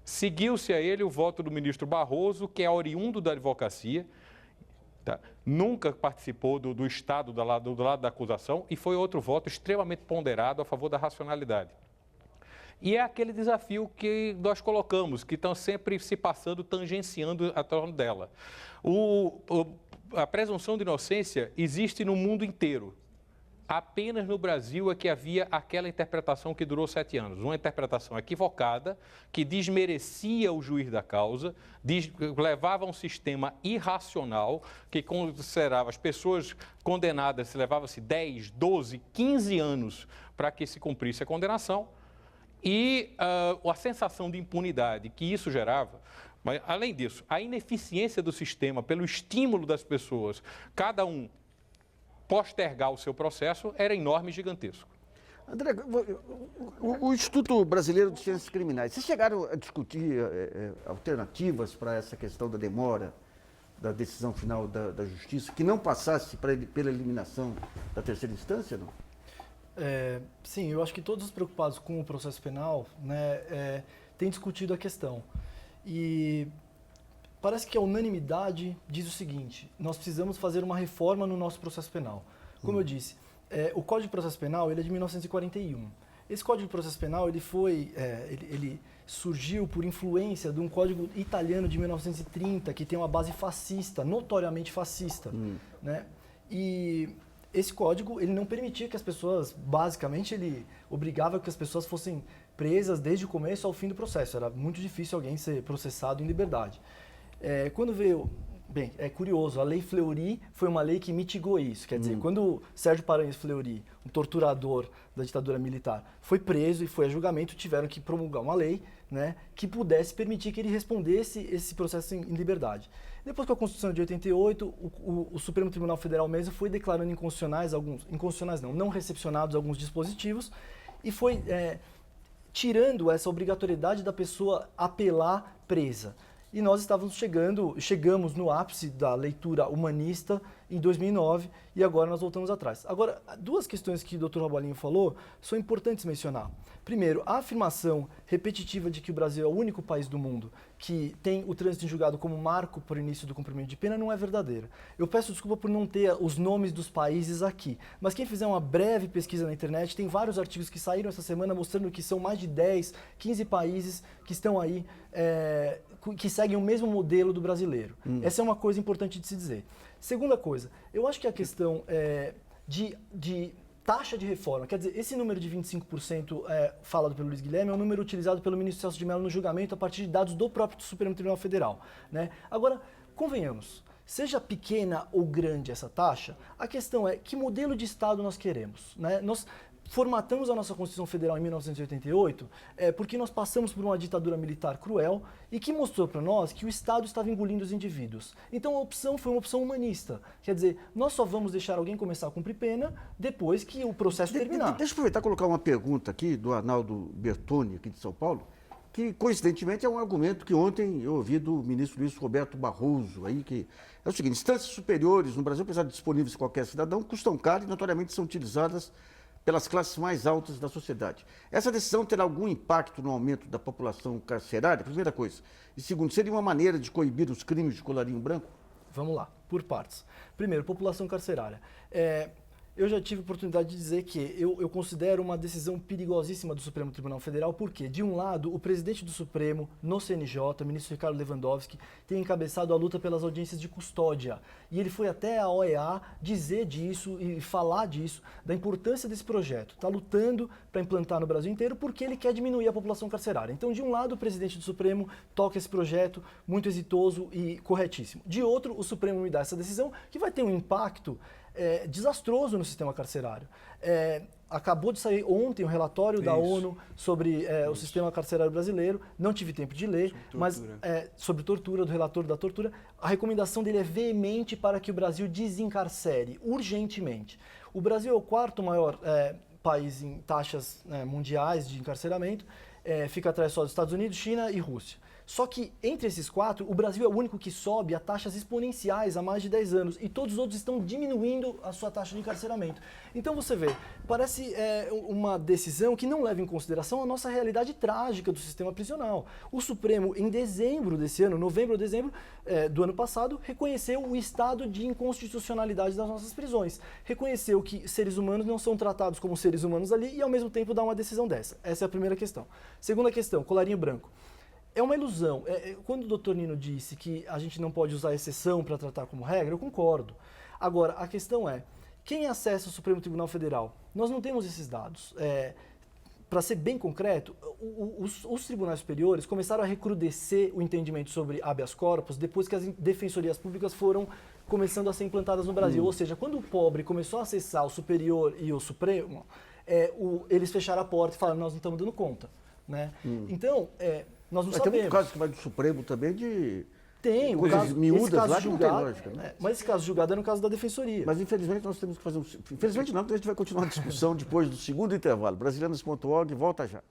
G: Seguiu-se a ele o voto do ministro Barroso, que é oriundo da advocacia, tá? Nunca participou do Estado do lado da acusação e foi outro voto extremamente ponderado a favor da racionalidade. E é aquele desafio que nós colocamos, que estão sempre se passando, tangenciando a torno dela. A presunção de inocência existe no mundo inteiro. Apenas no Brasil é que havia aquela interpretação que durou 7 anos. Uma interpretação equivocada, que desmerecia o juiz da causa, levava a um sistema irracional, que considerava as pessoas condenadas, levava-se 10, 12, 15 anos para que se cumprisse a condenação. E a sensação de impunidade que isso gerava, mas além disso, a ineficiência do sistema pelo estímulo das pessoas, cada um postergar o seu processo, era enorme e gigantesco.
A: André, o Instituto Brasileiro de Ciências Criminais, vocês chegaram a discutir alternativas para essa questão da demora da decisão final da Justiça, que não passasse pela eliminação da terceira instância, não?
H: Sim, eu acho que todos os preocupados com o processo penal, né, têm discutido a questão. E parece que a unanimidade diz o seguinte: nós precisamos fazer uma reforma no nosso processo penal. Como eu disse, o Código de Processo Penal ele é de 1941. Esse Código de Processo Penal ele surgiu por influência de um código italiano de 1930 que tem uma base fascista, notoriamente fascista, né? E esse código ele não permitia que as pessoas, basicamente ele obrigava que as pessoas fossem presas desde o começo ao fim do processo. Era muito difícil alguém ser processado em liberdade. Quando veio... Bem, é curioso, a Lei Fleury foi uma lei que mitigou isso. Quer dizer, quando Sérgio Paranhos Fleury, um torturador da ditadura militar, foi preso e foi a julgamento, tiveram que promulgar uma lei, né, que pudesse permitir que ele respondesse esse processo em liberdade. Depois com a Constituição de 88, o Supremo Tribunal Federal mesmo foi declarando inconstitucionais não recepcionados alguns dispositivos e foi tirando essa obrigatoriedade da pessoa apelar presa. E nós chegamos no ápice da leitura humanista em 2009 e agora nós voltamos atrás. Agora, duas questões que o Dr. Robalinho falou são importantes mencionar. Primeiro, a afirmação repetitiva de que o Brasil é o único país do mundo que tem o trânsito em julgado como marco para o início do cumprimento de pena não é verdadeira. Eu peço desculpa por não ter os nomes dos países aqui, mas quem fizer uma breve pesquisa na internet, tem vários artigos que saíram essa semana mostrando que são mais de 10, 15 países que estão aí, que seguem o mesmo modelo do brasileiro. Essa é uma coisa importante de se dizer. Segunda coisa, eu acho que a questão de taxa de reforma, quer dizer, esse número de 25% falado pelo Luiz Guilherme é um número utilizado pelo ministro Celso de Mello no julgamento a partir de dados do próprio Supremo Tribunal Federal, né? Agora, convenhamos, seja pequena ou grande essa taxa, a questão é que modelo de Estado nós queremos, né? Nós formatamos a nossa Constituição Federal em 1988 porque nós passamos por uma ditadura militar cruel e que mostrou para nós que o Estado estava engolindo os indivíduos. Então a opção foi uma opção humanista. Quer dizer, nós só vamos deixar alguém começar a cumprir pena depois que o processo terminar.
A: Deixa eu aproveitar e colocar uma pergunta aqui do Arnaldo Bertoni, aqui de São Paulo, que coincidentemente é um argumento que ontem eu ouvi do ministro Luiz Roberto Barroso, aí, que é o seguinte: instâncias superiores no Brasil, apesar de disponíveis a qualquer cidadão, custam caro e notoriamente são utilizadas pelas classes mais altas da sociedade. Essa decisão terá algum impacto no aumento da população carcerária? Primeira coisa. E segundo, seria uma maneira de coibir os crimes de colarinho branco?
H: Vamos lá, por partes. Primeiro, população carcerária. Eu já tive a oportunidade de dizer que eu considero uma decisão perigosíssima do Supremo Tribunal Federal, porque, de um lado, o presidente do Supremo, no CNJ, o ministro Ricardo Lewandowski, tem encabeçado a luta pelas audiências de custódia. E ele foi até a OEA dizer disso e falar disso, da importância desse projeto. Está lutando para implantar no Brasil inteiro porque ele quer diminuir a população carcerária. Então, de um lado, o presidente do Supremo toca esse projeto muito exitoso e corretíssimo. De outro, o Supremo me dá essa decisão que vai ter um impacto desastroso no sistema carcerário. Acabou de sair ontem o relatório da ONU sobre o sistema carcerário brasileiro, não tive tempo de ler, mas sobre tortura, do relator da tortura, a recomendação dele é veemente para que o Brasil desencarcere, urgentemente. O Brasil é o quarto maior país em taxas mundiais de encarceramento, fica atrás só dos Estados Unidos, China e Rússia. Só que, entre esses quatro, o Brasil é o único que sobe a taxas exponenciais há mais de 10 anos e todos os outros estão diminuindo a sua taxa de encarceramento. Então, você vê, parece uma decisão que não leva em consideração a nossa realidade trágica do sistema prisional. O Supremo, em dezembro desse ano, novembro ou dezembro do ano passado, reconheceu o estado de inconstitucionalidade das nossas prisões. Reconheceu que seres humanos não são tratados como seres humanos ali e, ao mesmo tempo, dá uma decisão dessa. Essa é a primeira questão. Segunda questão, colarinho branco. É uma ilusão. Quando o Dr. Nino disse que a gente não pode usar exceção para tratar como regra, eu concordo. Agora, a questão é, quem acessa o Supremo Tribunal Federal? Nós não temos esses dados. Para ser bem concreto, os tribunais superiores começaram a recrudescer o entendimento sobre habeas corpus depois que as defensorias públicas foram começando a ser implantadas no Brasil. Ou seja, quando o pobre começou a acessar o superior e o Supremo, eles fecharam a porta e falaram, nós não estamos dando conta. Né? Então, nós não sabemos.
A: Tem muito caso que vai do Supremo também de
H: tem,
A: coisas
H: caso,
A: miúdas
H: caso
A: lá
H: julgado,
A: que não tem lógica. Né?
H: Mas esse caso julgado é no caso da Defensoria.
A: Mas infelizmente nós temos que fazer Infelizmente não, porque a gente vai continuar a discussão depois do segundo intervalo. Brasilianas.org, volta já.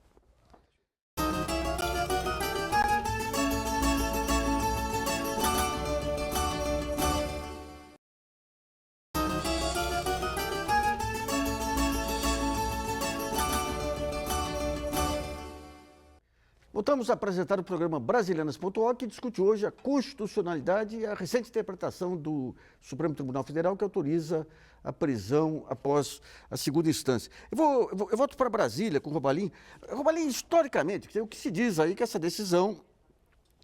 A: Voltamos a apresentar o programa Brasilianas.org, que discute hoje a constitucionalidade e a recente interpretação do Supremo Tribunal Federal, que autoriza a prisão após a segunda instância. Eu volto para Brasília com o Robalim. Robalim, historicamente, o que se diz aí que essa decisão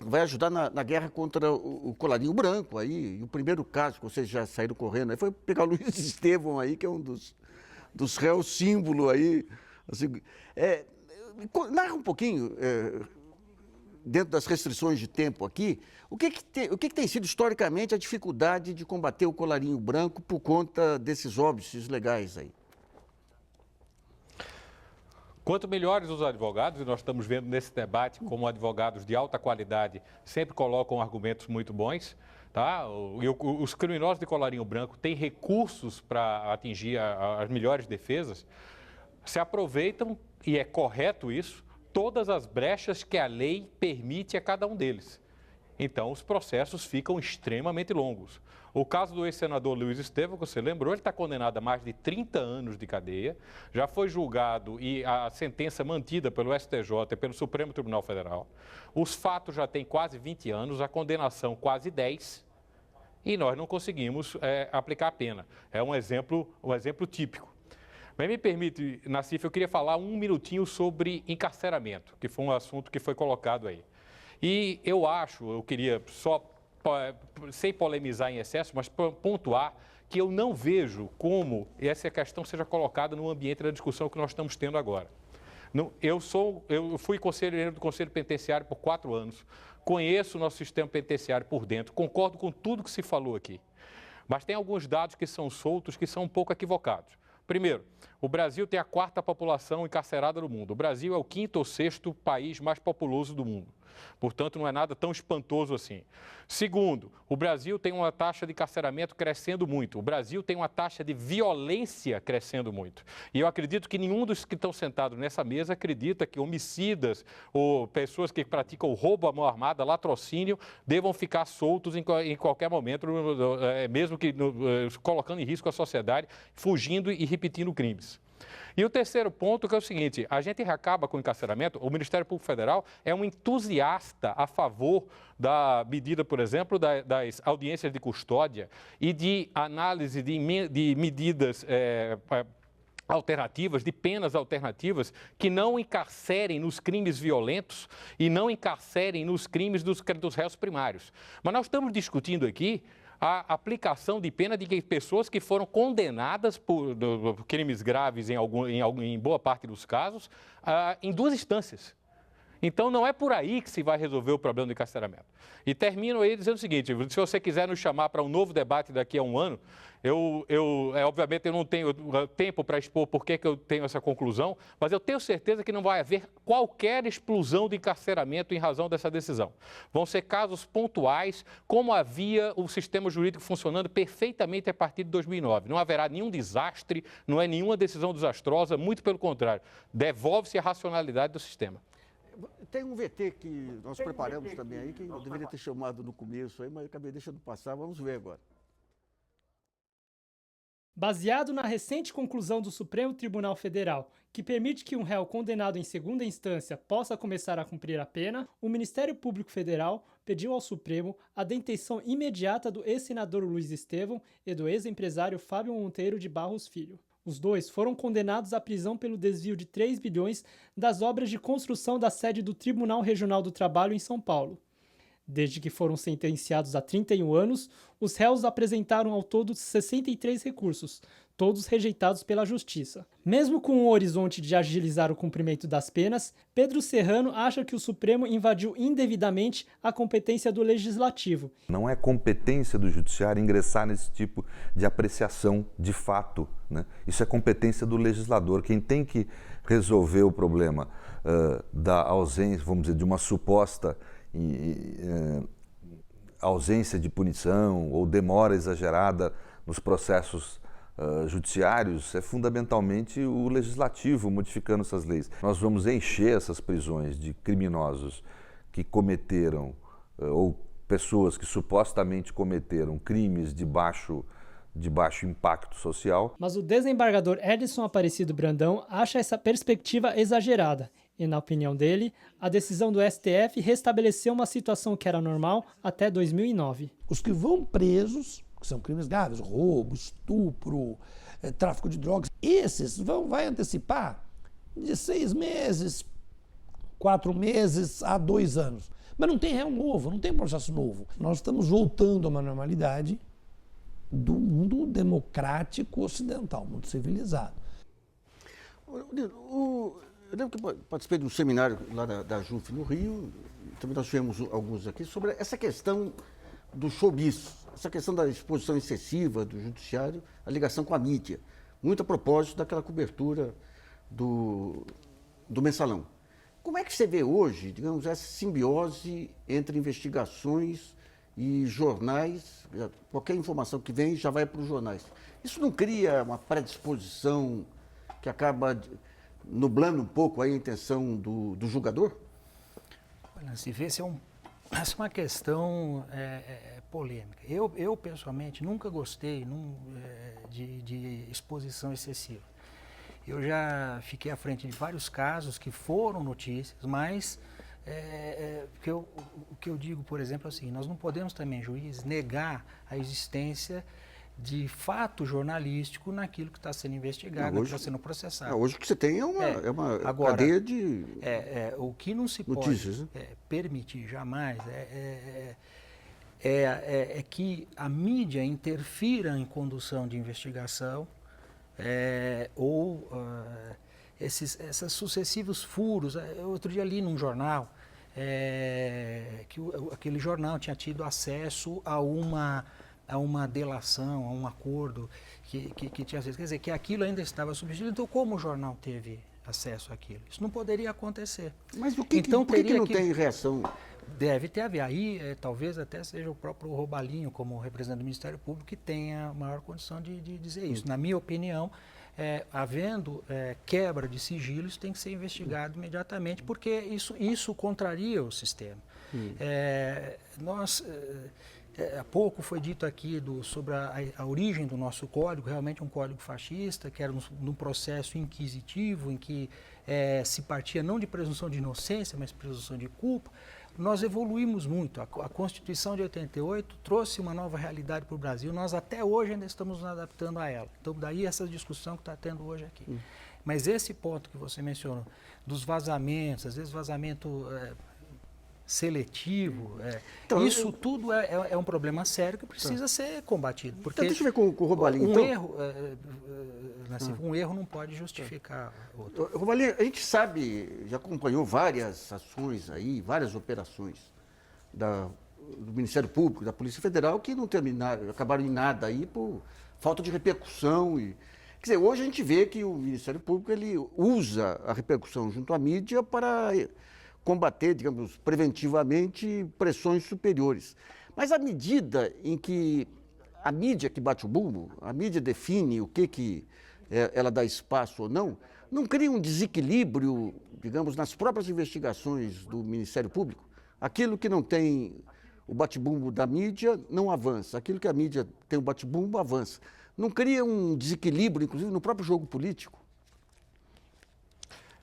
A: vai ajudar na guerra contra o colarinho branco. Aí, o primeiro caso que vocês já saíram correndo aí foi pegar o Luiz Estevão aí, que é um dos réus símbolo aí. Assim, narra um pouquinho, dentro das restrições de tempo aqui, o que tem sido historicamente a dificuldade de combater o colarinho branco por conta desses óbices legais aí?
G: Quanto melhores os advogados, e nós estamos vendo nesse debate como advogados de alta qualidade sempre colocam argumentos muito bons, tá? Os criminosos de colarinho branco têm recursos para atingir as melhores defesas, se aproveitam, e é correto isso, todas as brechas que a lei permite a cada um deles. Então, os processos ficam extremamente longos. O caso do ex-senador Luiz Estevão, que você lembrou, ele está condenado a mais de 30 anos de cadeia, já foi julgado e a sentença mantida pelo STJ e pelo Supremo Tribunal Federal. Os fatos já têm quase 20 anos, a condenação quase 10, e nós não conseguimos aplicar a pena. É um exemplo típico. Mas me permite, Nassif, eu queria falar um minutinho sobre encarceramento, que foi um assunto que foi colocado aí. E eu queria só, sem polemizar em excesso, mas pontuar que eu não vejo como essa questão seja colocada no ambiente da discussão que nós estamos tendo agora. Eu fui conselheiro do Conselho Penitenciário por 4 anos, conheço o nosso sistema penitenciário por dentro, concordo com tudo que se falou aqui, mas tem alguns dados que são soltos que são um pouco equivocados. Primeiro, o Brasil tem a 4ª população encarcerada do mundo. O Brasil é o 5º ou 6º país mais populoso do mundo. Portanto, não é nada tão espantoso assim. Segundo, o Brasil tem uma taxa de encarceramento crescendo muito. O Brasil tem uma taxa de violência crescendo muito. E eu acredito que nenhum dos que estão sentados nessa mesa acredita que homicidas ou pessoas que praticam roubo à mão armada, latrocínio, devam ficar soltos em qualquer momento, mesmo que colocando em risco a sociedade, fugindo e repetindo crimes. E o terceiro ponto que é o seguinte, a gente acaba com o encarceramento, o Ministério Público Federal é um entusiasta a favor da medida, por exemplo, das audiências de custódia e de análise de medidas alternativas, de penas alternativas, que não encarcerem nos crimes violentos e não encarcerem nos crimes dos réus primários. Mas nós estamos discutindo aqui a aplicação de pena de pessoas que foram condenadas por crimes graves em boa parte dos casos, em 2 instâncias. Então, não é por aí que se vai resolver o problema do encarceramento. E termino aí dizendo o seguinte, se você quiser nos chamar para um novo debate daqui a um ano, obviamente eu não tenho tempo para expor por que eu tenho essa conclusão, mas eu tenho certeza que não vai haver qualquer explosão de encarceramento em razão dessa decisão. Vão ser casos pontuais, como havia o sistema jurídico funcionando perfeitamente a partir de 2009. Não haverá nenhum desastre, não é nenhuma decisão desastrosa, muito pelo contrário, devolve-se a racionalidade do sistema.
A: Tem um VT que nós preparamos também aí, que eu deveria ter chamado no começo aí, mas eu acabei deixando passar, vamos ver agora.
B: Baseado na recente conclusão do Supremo Tribunal Federal, que permite que um réu condenado em segunda instância possa começar a cumprir a pena, o Ministério Público Federal pediu ao Supremo a detenção imediata do ex-senador Luiz Estevão e do ex-empresário Fábio Monteiro de Barros Filho. Os dois foram condenados à prisão pelo desvio de 3 bilhões das obras de construção da sede do Tribunal Regional do Trabalho em São Paulo. Desde que foram sentenciados a 31 anos, os réus apresentaram ao todo 63 recursos, todos rejeitados pela Justiça. Mesmo com o horizonte de agilizar o cumprimento das penas, Pedro Serrano acha que o Supremo invadiu indevidamente a competência do Legislativo.
D: Não é competência do Judiciário ingressar nesse tipo de apreciação de fato, né? Isso é competência do legislador. Quem tem que resolver o problema da ausência, vamos dizer, de uma suposta ausência de punição ou demora exagerada nos processos judiciários é fundamentalmente o legislativo modificando essas leis. Nós vamos encher essas prisões de criminosos que cometeram ou pessoas que supostamente cometeram crimes de baixo impacto social.
B: Mas o desembargador Edson Aparecido Brandão acha essa perspectiva exagerada. E, na opinião dele, a decisão do STF restabeleceu uma situação que era normal até 2009.
C: Os que vão presos, que são crimes graves, roubo, estupro, tráfico de drogas, esses vai antecipar de 6 meses, 4 meses a 2 anos. Mas não tem réu novo, não tem processo novo. Nós estamos voltando a uma normalidade do mundo democrático ocidental, mundo civilizado.
A: Eu lembro que participei de um seminário lá da JUF no Rio, também nós tivemos alguns aqui, sobre essa questão do showbiz, essa questão da exposição excessiva do judiciário, a ligação com a mídia. Muito a propósito daquela cobertura do Mensalão. Como é que você vê hoje, digamos, essa simbiose entre investigações e jornais? Qualquer informação que vem já vai para os jornais. Isso não cria uma predisposição que acaba nublando um pouco aí a intenção do julgador?
E: Olha, se vê, essa é uma questão polêmica. Eu, pessoalmente, nunca gostei de exposição excessiva. Eu já fiquei à frente de vários casos que foram notícias, mas o que eu digo, por exemplo, é assim, nós não podemos também, juiz, negar a existência de fato jornalístico naquilo que está sendo investigado, que está sendo processado.
A: Hoje o que você tem é uma
E: agora,
A: cadeia de
E: o que não se
A: notícias,
E: pode
A: né?
E: permitir jamais é que a mídia interfira em condução de investigação ou esses sucessivos furos. Outro dia li num jornal que aquele jornal tinha tido acesso a uma delação, a um acordo que tinha sido. Quer dizer, que aquilo ainda estava substituído. Então, como o jornal teve acesso àquilo? Isso não poderia acontecer.
A: Mas por que não tem reação?
E: Deve ter haver. Aí, talvez até seja o próprio Robalinho, como representante do Ministério Público, que tenha maior condição de dizer isso. Na minha opinião, havendo quebra de sigilo, isso tem que ser investigado imediatamente, porque isso contraria o sistema. Há pouco foi dito aqui sobre a origem do nosso código, realmente um código fascista, que era num processo inquisitivo, em que se partia não de presunção de inocência, mas presunção de culpa. Nós evoluímos muito. A Constituição de 88 trouxe uma nova realidade para o Brasil. Nós até hoje ainda estamos nos adaptando a ela. Então, daí essa discussão que está tendo hoje aqui. Mas esse ponto que você mencionou, dos vazamentos, às vezes vazamento seletivo,
A: então,
E: isso tudo é um problema sério que precisa ser combatido. Porque
A: então, deixa eu ver com o Robalinho.
E: Um erro não pode justificar outro.
A: Robalinho, a gente sabe, já acompanhou várias ações aí, várias operações do Ministério Público, da Polícia Federal, que não terminaram, acabaram em nada aí por falta de repercussão. Quer dizer, hoje a gente vê que o Ministério Público ele usa a repercussão junto à mídia para combater, digamos, preventivamente pressões superiores. Mas à medida em que a mídia que bate o bumbo, a mídia define o que ela dá espaço ou não cria um desequilíbrio, digamos, nas próprias investigações do Ministério Público? Aquilo que não tem o bate-bumbo da mídia não avança, aquilo que a mídia tem o bate-bumbo avança. Não cria um desequilíbrio, inclusive, no próprio jogo político?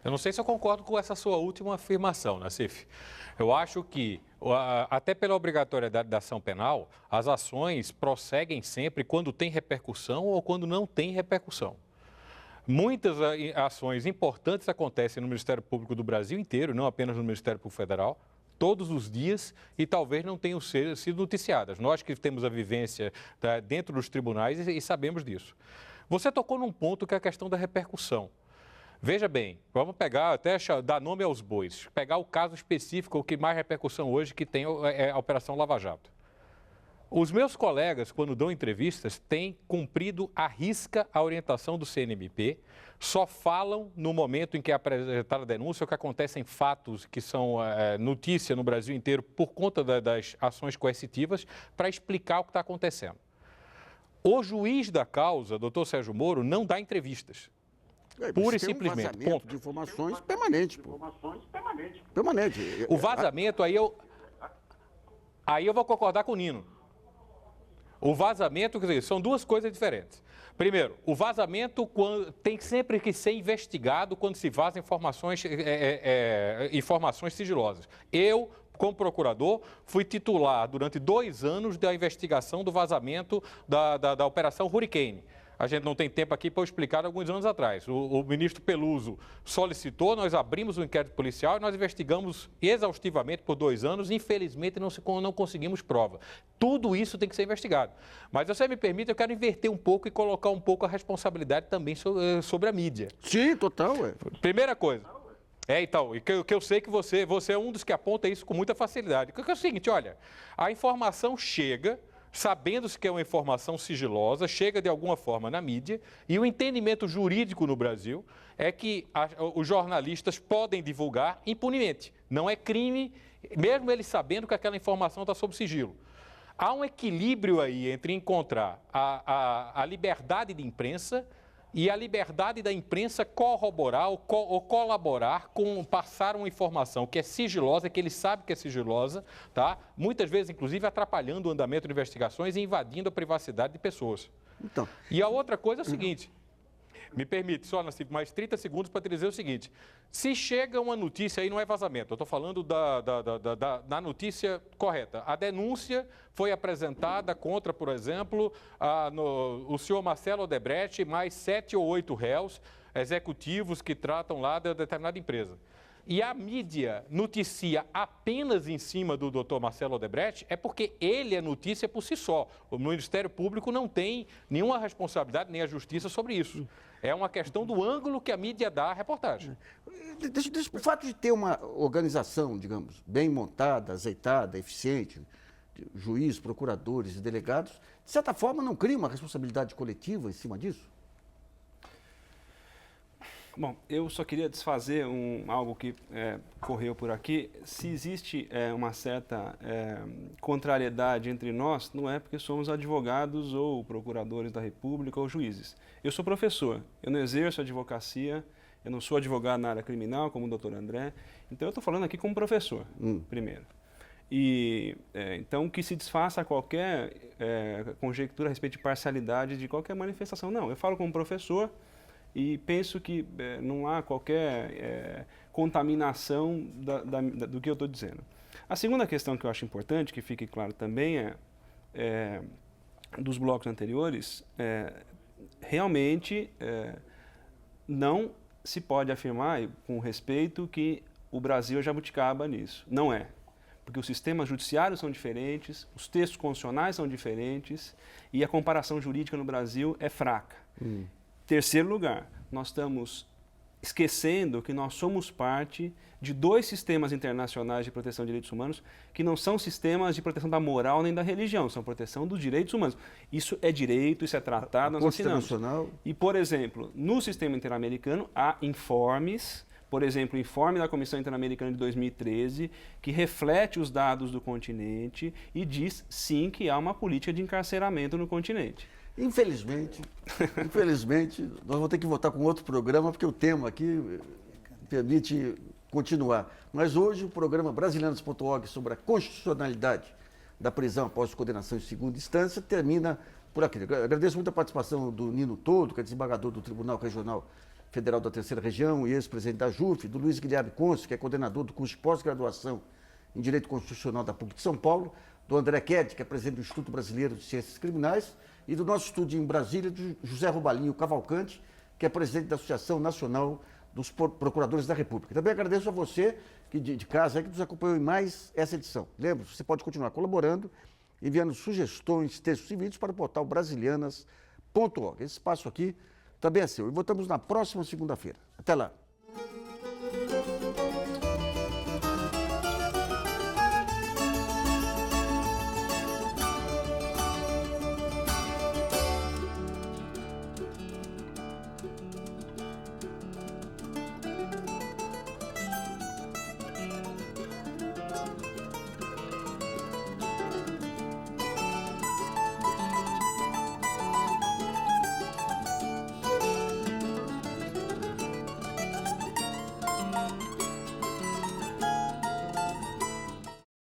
G: Eu não sei se eu concordo com essa sua última afirmação, Nassif. Eu acho que, até pela obrigatoriedade da ação penal, as ações prosseguem sempre quando tem repercussão ou quando não tem repercussão. Muitas ações importantes acontecem no Ministério Público do Brasil inteiro, não apenas no Ministério Público Federal, todos os dias e talvez não tenham sido noticiadas. Nós que temos a vivência dentro dos tribunais e sabemos disso. Você tocou num ponto que é a questão da repercussão. Veja bem, vamos pegar, até dar nome aos bois, pegar o caso específico, o que mais repercussão hoje que tem é a Operação Lava Jato. Os meus colegas, quando dão entrevistas, têm cumprido à risca a orientação do CNMP, só falam no momento em que é apresentada a denúncia, ou que acontecem fatos que são notícia no Brasil inteiro por conta das ações coercitivas, para explicar o que está acontecendo. O juiz da causa, doutor Sérgio Moro, não dá entrevistas. Pura e simplesmente, ponto.
A: De informações permanente, pô. Permanente.
G: O vazamento, aí eu vou concordar com o Nino. O vazamento, quer dizer, são duas coisas diferentes. Primeiro, o vazamento tem sempre que ser investigado quando se vaza informações sigilosas. Eu, como procurador, fui titular durante 2 anos da investigação do vazamento da Operação Hurricane. A gente não tem tempo aqui para eu explicar alguns anos atrás. O ministro Peluso solicitou, nós abrimos um inquérito policial e nós investigamos exaustivamente por 2 anos. Infelizmente, não conseguimos prova. Tudo isso tem que ser investigado. Mas, se você me permite, eu quero inverter um pouco e colocar um pouco a responsabilidade também sobre a mídia.
A: Sim, total.
G: Primeira coisa. Então, que eu sei que você é um dos que aponta isso com muita facilidade. Que é o seguinte, olha, a informação chega, sabendo-se que é uma informação sigilosa, chega de alguma forma na mídia, e o entendimento jurídico no Brasil é que os jornalistas podem divulgar impunemente. Não é crime, mesmo eles sabendo que aquela informação está sob sigilo. Há um equilíbrio aí entre encontrar a liberdade de imprensa e a liberdade da imprensa corroborar ou colaborar com passar uma informação que é sigilosa, que ele sabe que é sigilosa, tá? Muitas vezes, inclusive, atrapalhando o andamento de investigações e invadindo a privacidade de pessoas.
A: Então,
G: e a outra coisa é o seguinte, me permite só, Nassif, mais 30 segundos para te dizer o seguinte, se chega uma notícia aí, não é vazamento, eu estou falando da notícia correta. A denúncia foi apresentada contra, por exemplo, o senhor Marcelo Odebrecht e mais 7 ou 8 réus executivos que tratam lá de determinada empresa. E a mídia noticia apenas em cima do doutor Marcelo Odebrecht, é porque ele é notícia por si só. O Ministério Público não tem nenhuma responsabilidade, nem a Justiça, sobre isso. É uma questão do ângulo que a mídia dá à reportagem.
A: O fato de ter uma organização, digamos, bem montada, azeitada, eficiente, juízes, procuradores e delegados, de certa forma não cria uma responsabilidade coletiva em cima disso?
F: Bom, eu só queria desfazer algo que correu por aqui. Se existe uma certa contrariedade entre nós, não é porque somos advogados ou procuradores da República ou juízes. Eu sou professor, eu não exerço advocacia, eu não sou advogado na área criminal, como o doutor André, então eu estou falando aqui como professor, primeiro. E, então, que se desfaça qualquer conjectura a respeito de parcialidade de qualquer manifestação. Não, eu falo como professor, e penso que não há qualquer contaminação do que eu estou dizendo. A segunda questão que eu acho importante, que fique claro também, dos blocos anteriores, realmente não se pode afirmar, com respeito, que o Brasil é jabuticaba nisso. Não é. Porque os sistemas judiciários são diferentes, os textos constitucionais são diferentes e a comparação jurídica no Brasil é fraca. Terceiro lugar, nós estamos esquecendo que nós somos parte de 2 sistemas internacionais de proteção de direitos humanos que não são sistemas de proteção da moral nem da religião, são proteção dos direitos humanos. Isso é direito, isso é tratado, nós assinamos. E, por exemplo, no sistema interamericano há informes, por exemplo, o informe da Comissão Interamericana de 2013, que reflete os dados do continente e diz, sim, que há uma política de encarceramento no continente.
A: Infelizmente, nós vamos ter que voltar com outro programa, porque o tema aqui permite continuar. Mas hoje o programa Brasilianos.org sobre a constitucionalidade da prisão após condenação em segunda instância termina por aqui. Agradeço muito a participação do Nino Todo, que é desembargador do Tribunal Regional Federal da Terceira Região e ex-presidente da JUF, do Luiz Guilherme Conce, que é coordenador do curso de pós-graduação em Direito Constitucional da PUC de São Paulo, do André Ked, que é presidente do Instituto Brasileiro de Ciências Criminais, e do nosso estúdio em Brasília, de José Robalinho Cavalcante, que é presidente da Associação Nacional dos Procuradores da República. Também agradeço a você que de casa que nos acompanhou em mais essa edição. Lembre-se, você pode continuar colaborando, enviando sugestões, textos e vídeos para o portal brasilianas.org. Esse espaço aqui também é seu. E voltamos na próxima segunda-feira. Até lá.